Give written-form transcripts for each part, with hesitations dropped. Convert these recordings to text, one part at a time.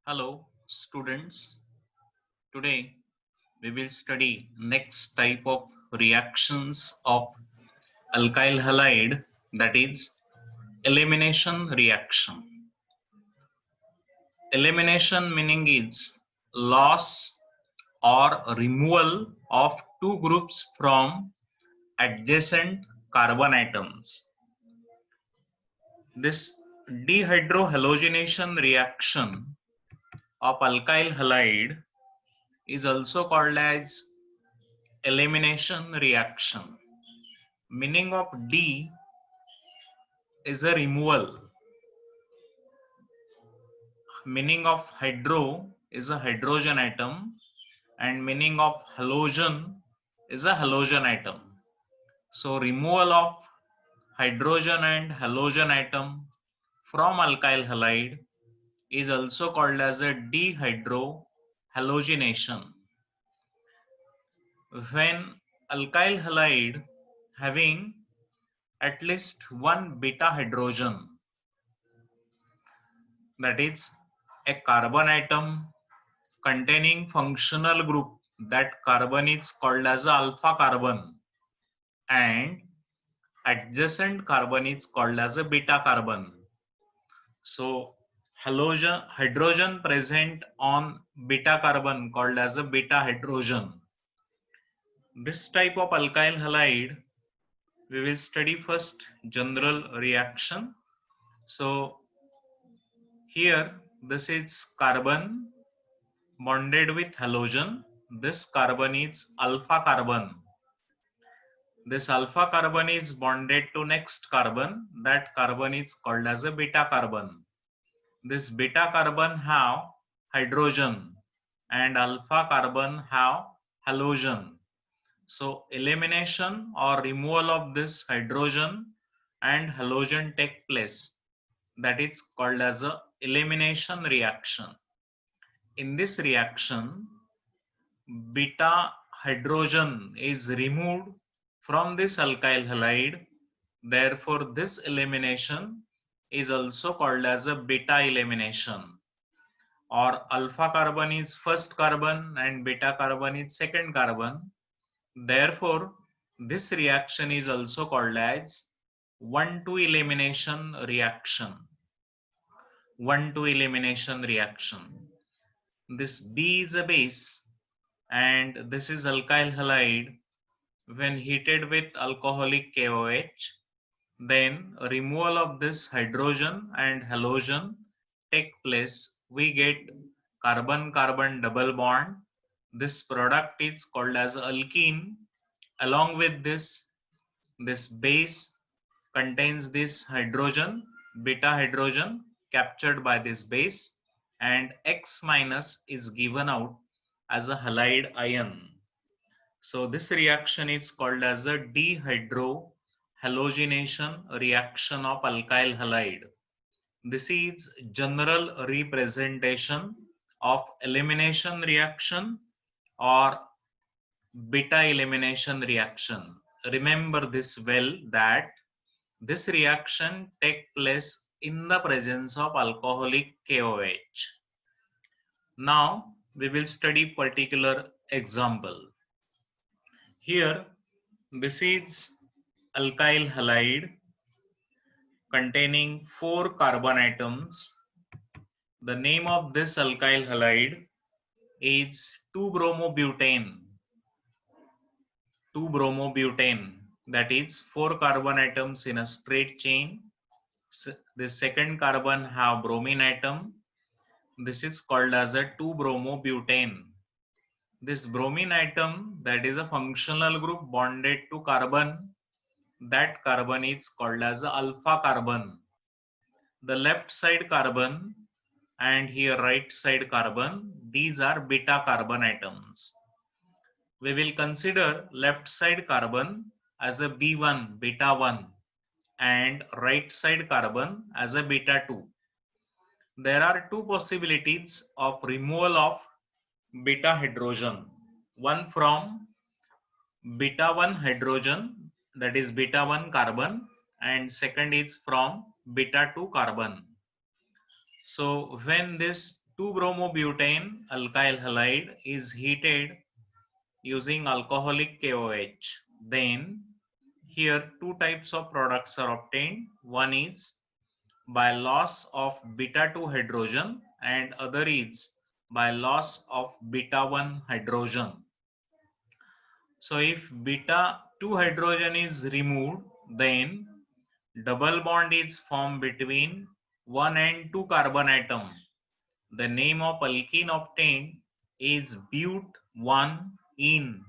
Hello students, today we will study next type of reactions of alkyl halide, that is elimination reaction. Elimination meaning is loss or removal of two groups from adjacent carbon atoms. This dehydrohalogenation reaction of alkyl halide is also called as elimination reaction. Meaning of D is a removal. Meaning of hydro is a hydrogen atom, and meaning of halogen is a halogen atom. So removal of hydrogen and halogen atom from alkyl halide is also called as a dehydrohalogenation. When alkyl halide having at least one beta hydrogen, that is a carbon atom containing functional group, that carbon is called as alpha carbon, and adjacent carbon is called as a beta carbon. So hydrogen present on beta carbon called as a beta hydrogen. This type of alkyl halide we will study first general reaction. So here this is carbon bonded with halogen. This carbon is alpha carbon. This alpha carbon is bonded to next carbon. That carbon is called as a beta carbon. This beta carbon have hydrogen and alpha carbon have halogen. So elimination or removal of this hydrogen and halogen take place. That is called as a elimination reaction. In this reaction, beta hydrogen is removed from this alkyl halide. Therefore, this elimination is also called as a beta elimination, or alpha carbon is first carbon and beta carbon is second carbon. Therefore, this reaction is also called as 1,2 elimination reaction. 1,2 elimination reaction. This B is a base and this is alkyl halide. When heated with alcoholic KOH, then removal of this hydrogen and halogen take place. We get carbon-carbon double bond. This product is called as alkene. Along with this base contains this hydrogen, beta hydrogen captured by this base, and X minus is given out as a halide ion. So this reaction is called as a dehydrohalogenation reaction of alkyl halide. This is general representation of elimination reaction or beta elimination reaction. Remember this well, that this reaction take place in the presence of alcoholic KOH. Now we will study particular example. Here this is alkyl halide containing 4 carbon atoms. The name of this alkyl halide is 2-bromobutane. 2-bromobutane, that is 4 carbon atoms in a straight chain. The second carbon have bromine atom. This is called as a 2-bromobutane. This bromine atom, that is a functional group bonded to carbon. That carbon is called as a alpha carbon. The left side carbon and here right side carbon, these are beta carbon atoms. We will consider left side carbon as a B1, beta 1, and right side carbon as a beta 2. There are two possibilities of removal of beta hydrogen. One from beta 1 hydrogen, that is beta 1 carbon, and second is from beta 2 carbon. So when this 2-bromobutane alkyl halide is heated using alcoholic KOH. Then here two types of products are obtained. One is by loss of beta 2 hydrogen and other is by loss of beta 1 hydrogen. So if beta 2 hydrogen is removed, then double bond is formed between 1 and 2 carbon atom. The name of alkene obtained is but1-ene,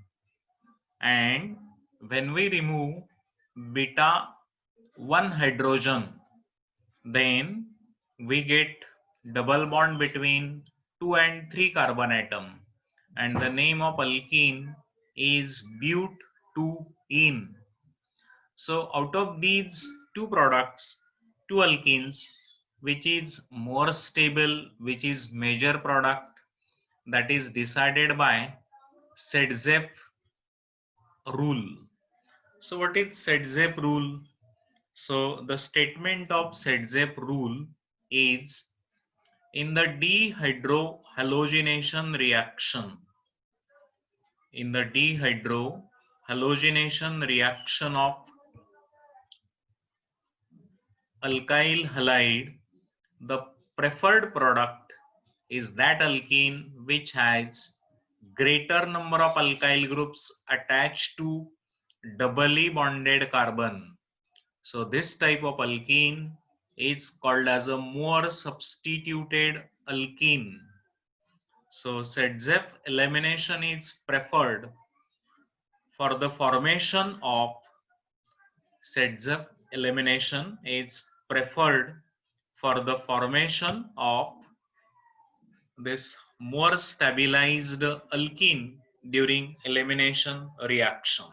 and when we remove beta 1 hydrogen, then we get double bond between 2 and 3 carbon atom, and the name of alkene is but2-ene. So out of these two products, two alkenes, which is more stable, which is major product, that is decided by Sedgwick rule. So what is Sedgwick rule? So the statement of Sedgwick rule is, in the dehydrohalogenation reaction, in the dehydrohalogenation reaction of alkyl halide, the preferred product is that alkene which has greater number of alkyl groups attached to doubly bonded carbon. So this type of alkene is called as a Mohr substituted alkene. So Sedgwick elimination is preferred for the formation of Sedgwick elimination is preferred for the formation of this more stabilized alkene during elimination reaction.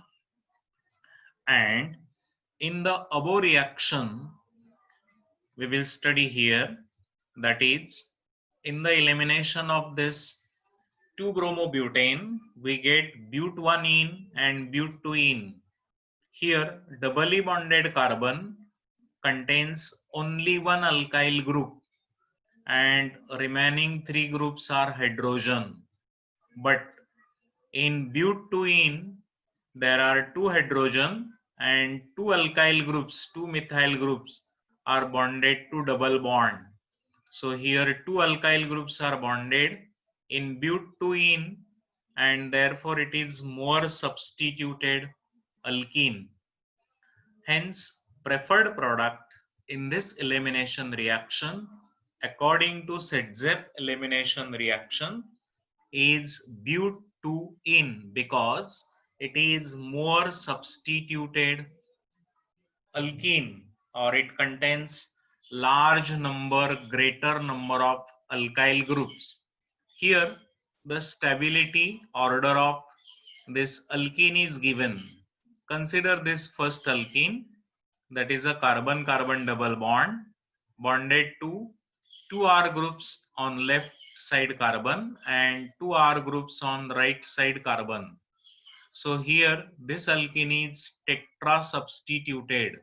And in the above reaction, we will study here, that is, in the elimination of this 2-bromobutane, we get but1-ene and but2-ene. Here, doubly bonded carbon contains only one alkyl group and remaining three groups are hydrogen. But in but2-ene, there are two hydrogen and two alkyl groups, two methyl groups are bonded to double bond. So here two alkyl groups are bonded in but2-ene and therefore it is Mohr substituted alkene. Hence, preferred product in this elimination reaction according to Sedgwick elimination reaction is but2-ene because it is Mohr substituted alkene, or it contains greater number of alkyl groups. Here the stability order of this alkene is given. Consider this first alkene, that is a carbon-carbon double bond bonded to two R groups on left side carbon and two R groups on right side carbon. So here this alkene is tetra substituted.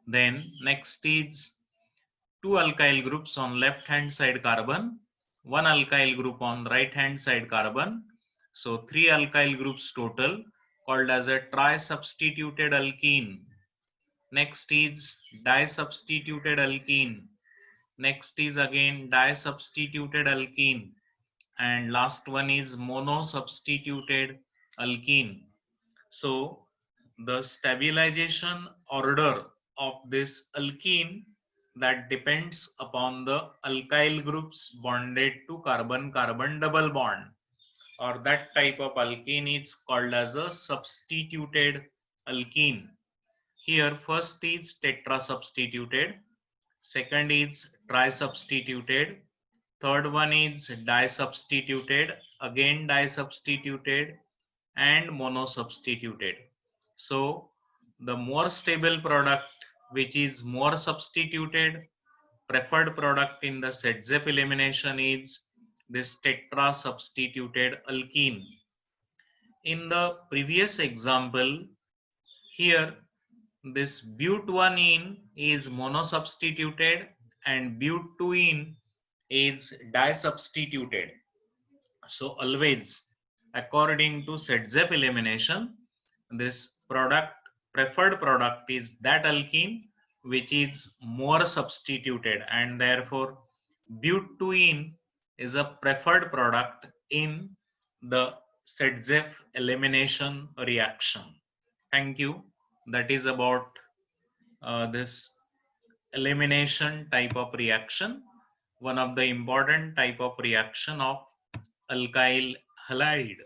Then next is two alkyl groups on left hand side carbon, one alkyl group on right hand side carbon. So three alkyl groups total, called as a tri-substituted alkene. Next is di-substituted alkene. Next is again di-substituted alkene. And last one is mono-substituted alkene. So the stabilization order of this alkene, that depends upon the alkyl groups bonded to carbon-carbon double bond, or that type of alkene is called as a substituted alkene. Here first is tetra substituted, second is tri substituted, third one is di substituted, again di substituted, and mono substituted. So the more stable product, which is Mohr substituted, preferred product in the Sedgwick elimination is this tetra substituted alkene. In the previous example, here this but1-ene is mono substituted and but2-ene is disubstituted. So always, according to Setzep elimination, this preferred product is that alkene which is more substituted, and therefore butene is a preferred product in the Setzep elimination reaction. Thank you. That is about this elimination type of reaction, one of the important type of reaction of alkyl halide.